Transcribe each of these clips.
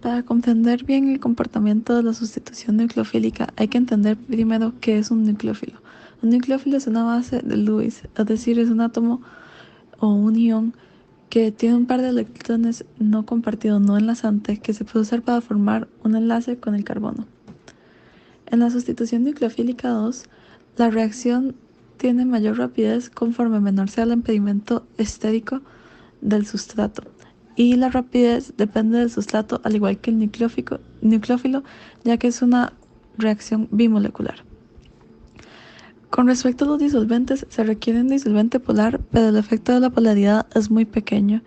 Para comprender bien el comportamiento de la sustitución nucleofílica, hay que entender primero qué es un nucleófilo. Un nucleófilo es una base de Lewis, es decir, es un átomo o un ion que tiene un par de electrones no compartido, no enlazante, que se puede usar para formar un enlace con el carbono. En la sustitución nucleofílica 2, la reacción tiene mayor rapidez conforme menor sea el impedimento estérico del sustrato. Y la rapidez depende del sustrato, al igual que el nucleófilo, ya que es una reacción bimolecular. Con respecto a los disolventes, se requiere un disolvente polar, pero el efecto de la polaridad es muy pequeño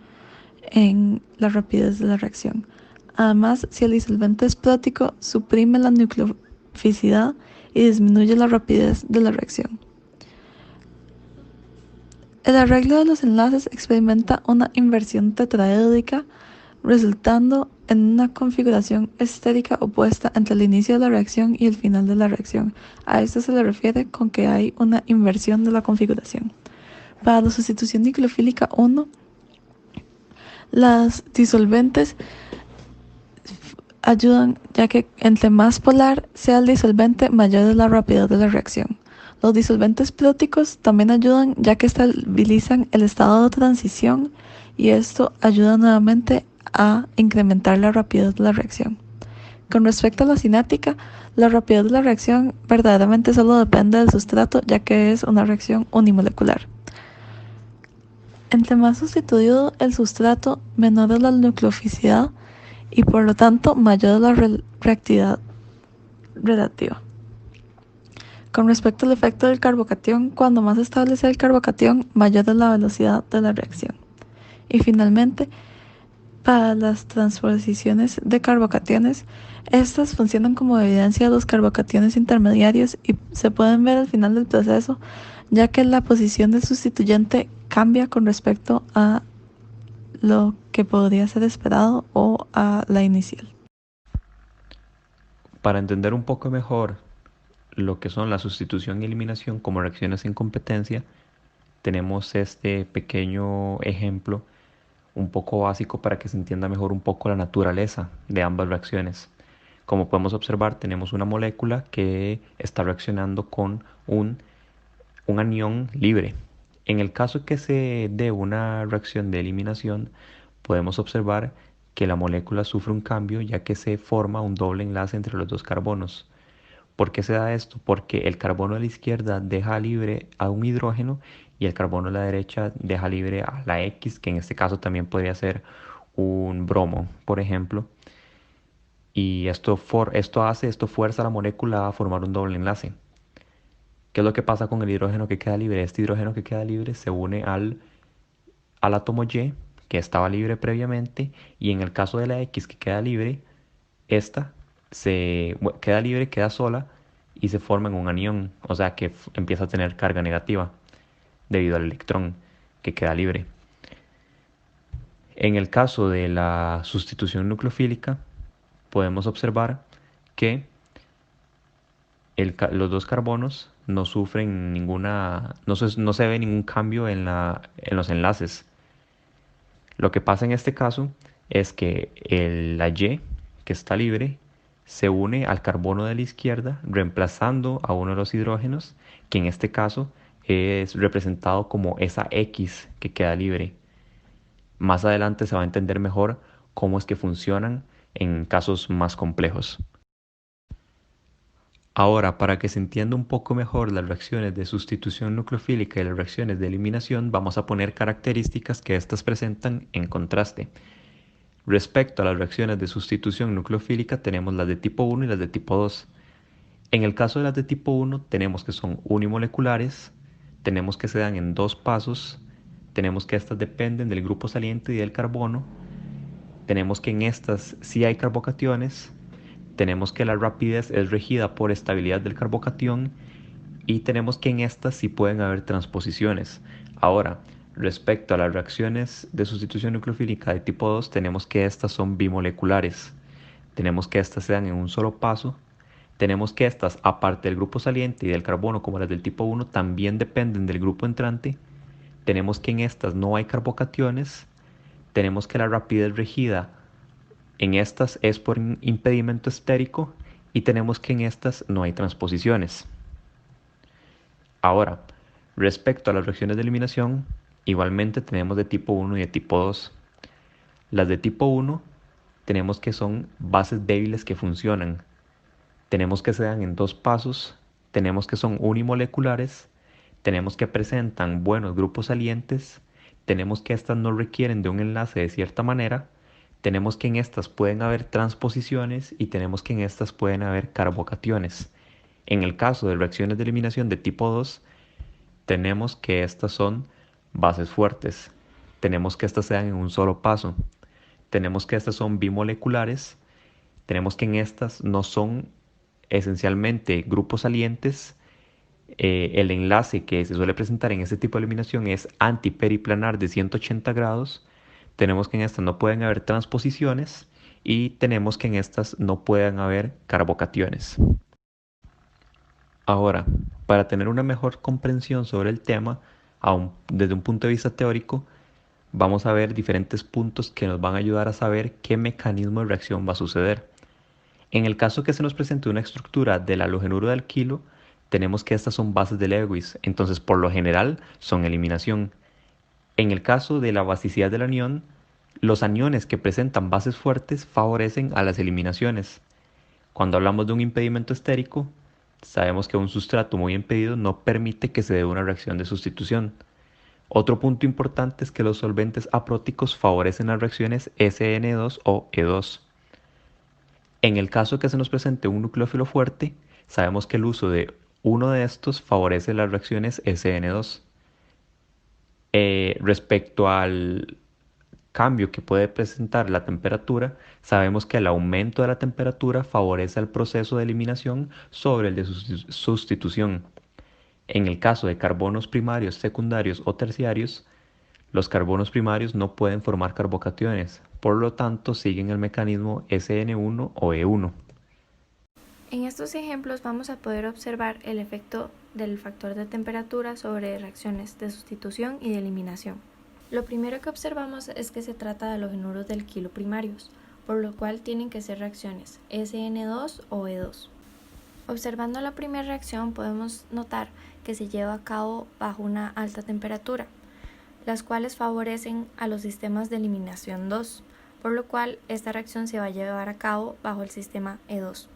en la rapidez de la reacción. Además, si el disolvente es prótico, suprime la nucleoficidad y disminuye la rapidez de la reacción. El arreglo de los enlaces experimenta una inversión tetraédrica, resultando en una configuración estérica opuesta entre el inicio de la reacción y el final de la reacción. A esto se le refiere con que hay una inversión de la configuración. Para la sustitución nucleofílica 1, las disolventes ayudan, ya que entre más polar sea el disolvente, mayor es la rapidez de la reacción. Los disolventes próticos también ayudan, ya que estabilizan el estado de transición y esto ayuda nuevamente a incrementar la rapidez de la reacción. Con respecto a la cinética, la rapidez de la reacción verdaderamente solo depende del sustrato, ya que es una reacción unimolecular. Entre más sustituido el sustrato, menor es la nucleoficidad y por lo tanto mayor es la reactividad relativa. Con respecto al efecto del carbocatión, cuando más estable sea el carbocatión, mayor es la velocidad de la reacción. Y finalmente, para las transposiciones de carbocationes, estas funcionan como evidencia de los carbocationes intermediarios y se pueden ver al final del proceso, ya que la posición del sustituyente cambia con respecto a lo que podría ser esperado o a la inicial. Para entender un poco mejor lo que son la sustitución y eliminación como reacciones en competencia, tenemos este pequeño ejemplo un poco básico para que se entienda mejor un poco la naturaleza de ambas reacciones. Como podemos observar, tenemos una molécula que está reaccionando con un anión libre. En el caso que se dé una reacción de eliminación, podemos observar que la molécula sufre un cambio ya que se forma un doble enlace entre los dos carbonos. ¿Por qué se da esto? Porque el carbono de la izquierda deja libre a un hidrógeno y el carbono de la derecha deja libre a la X, que en este caso también podría ser un bromo, por ejemplo. Y esto fuerza a la molécula a formar un doble enlace. ¿Qué es lo que pasa con el hidrógeno que queda libre? Este hidrógeno que queda libre se une al átomo Y, que estaba libre previamente, y en el caso de la X que queda libre, esta queda libre, queda sola y se forma en un anión, o sea que empieza a tener carga negativa debido al electrón que queda libre. En el caso de la sustitución nucleofílica, podemos observar que los dos carbonos no sufren no se ve ningún cambio en los enlaces. Lo que pasa en este caso es que la Y, que está libre, se une al carbono de la izquierda, reemplazando a uno de los hidrógenos, que en este caso es representado como esa X que queda libre. Más adelante se va a entender mejor cómo es que funcionan en casos más complejos. Ahora, para que se entienda un poco mejor las reacciones de sustitución nucleofílica y las reacciones de eliminación, vamos a poner características que éstas presentan en contraste. Respecto a las reacciones de sustitución nucleofílica, tenemos las de tipo 1 y las de tipo 2. En el caso de las de tipo 1, tenemos que son unimoleculares, tenemos que se dan en dos pasos, tenemos que estas dependen del grupo saliente y del carbono, tenemos que en estas sí hay carbocationes, tenemos que la rapidez es regida por estabilidad del carbocatión y tenemos que en estas sí pueden haber transposiciones. Ahora, respecto a las reacciones de sustitución nucleofílica de tipo 2, tenemos que estas son bimoleculares. Tenemos que estas se dan en un solo paso. Tenemos que estas, aparte del grupo saliente y del carbono como las del tipo 1, también dependen del grupo entrante. Tenemos que en estas no hay carbocationes. Tenemos que la rapidez regida En estas es por un impedimento estérico y tenemos que en estas no hay transposiciones. Ahora, respecto a las reacciones de eliminación, igualmente tenemos de tipo 1 y de tipo 2. Las de tipo 1 tenemos que son bases débiles que funcionan. Tenemos que se dan en dos pasos, tenemos que son unimoleculares, tenemos que presentan buenos grupos salientes, tenemos que estas no requieren de un enlace de cierta manera, tenemos que en estas pueden haber transposiciones y tenemos que en estas pueden haber carbocationes. En el caso de reacciones de eliminación de tipo 2, tenemos que estas son bases fuertes, tenemos que estas se dan en un solo paso, tenemos que estas son bimoleculares, tenemos que en estas no son esencialmente grupos salientes. El enlace que se suele presentar en este tipo de eliminación es antiperiplanar de 180 grados. Tenemos que en estas no pueden haber transposiciones y tenemos que en estas no pueden haber carbocationes. Ahora, para tener una mejor comprensión sobre el tema, desde un punto de vista teórico, vamos a ver diferentes puntos que nos van a ayudar a saber qué mecanismo de reacción va a suceder. En el caso que se nos presente una estructura del halogenuro de alquilo, tenemos que estas son bases de Lewis, entonces por lo general son eliminación. En el caso de la basicidad del anión, los aniones que presentan bases fuertes favorecen a las eliminaciones. Cuando hablamos de un impedimento estérico, sabemos que un sustrato muy impedido no permite que se dé una reacción de sustitución. Otro punto importante es que los solventes apróticos favorecen las reacciones SN2 o E2. En el caso que se nos presente un nucleófilo fuerte, sabemos que el uso de uno de estos favorece las reacciones SN2. Respecto al cambio que puede presentar la temperatura, sabemos que el aumento de la temperatura favorece el proceso de eliminación sobre el de sustitución. En el caso de carbonos primarios, secundarios o terciarios, los carbonos primarios no pueden formar carbocationes, por lo tanto siguen el mecanismo SN1 o E1. En estos ejemplos vamos a poder observar el efecto del factor de temperatura sobre reacciones de sustitución y de eliminación. Lo primero que observamos es que se trata de halogenuros del alquilo primarios, por lo cual tienen que ser reacciones SN2 o E2. Observando la primera reacción podemos notar que se lleva a cabo bajo una alta temperatura, las cuales favorecen a los sistemas de eliminación 2, por lo cual esta reacción se va a llevar a cabo bajo el sistema E2.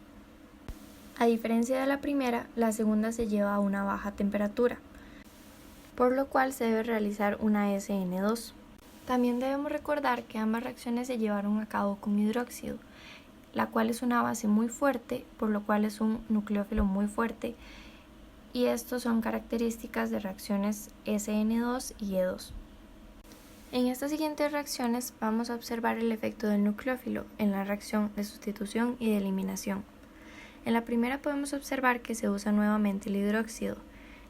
A diferencia de la primera, la segunda se lleva a una baja temperatura, por lo cual se debe realizar una SN2. También debemos recordar que ambas reacciones se llevaron a cabo con hidróxido, la cual es una base muy fuerte, por lo cual es un nucleófilo muy fuerte, y estos son características de reacciones SN2 y E2. En estas siguientes reacciones vamos a observar el efecto del nucleófilo en la reacción de sustitución y de eliminación. En la primera podemos observar que se usa nuevamente el hidróxido.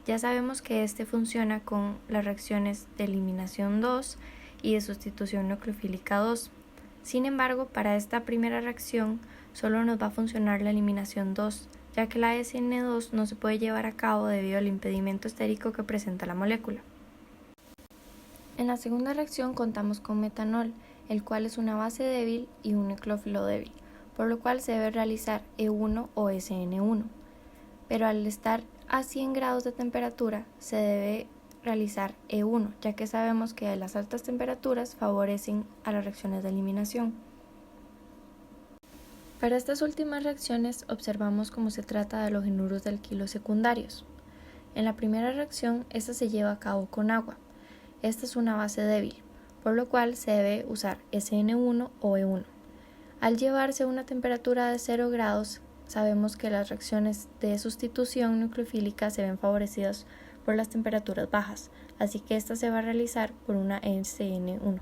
Ya sabemos que este funciona con las reacciones de eliminación 2 y de sustitución nucleofílica 2. Sin embargo, para esta primera reacción solo nos va a funcionar la eliminación 2, ya que la SN2 no se puede llevar a cabo debido al impedimento estérico que presenta la molécula. En la segunda reacción contamos con metanol, el cual es una base débil y un nucleófilo débil, por lo cual se debe realizar E1 o SN1, pero al estar a 100 grados de temperatura se debe realizar E1, ya que sabemos que las altas temperaturas favorecen a las reacciones de eliminación. Para estas últimas reacciones observamos cómo se trata de halogenuros de alquilo secundarios. En la primera reacción, esta se lleva a cabo con agua. Esta es una base débil, por lo cual se debe usar SN1 o E1. Al llevarse a una temperatura de 0 grados, sabemos que las reacciones de sustitución nucleofílica se ven favorecidas por las temperaturas bajas, así que esta se va a realizar por una SN1.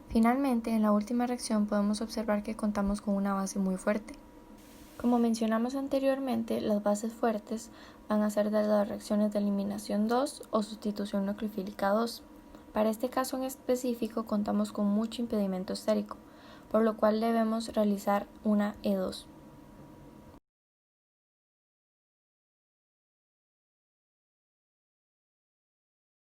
Finalmente, en la última reacción podemos observar que contamos con una base muy fuerte. Como mencionamos anteriormente, las bases fuertes van a ser de las reacciones de eliminación 2 o sustitución nucleofílica 2. Para este caso en específico contamos con mucho impedimento estérico, por lo cual debemos realizar una E2.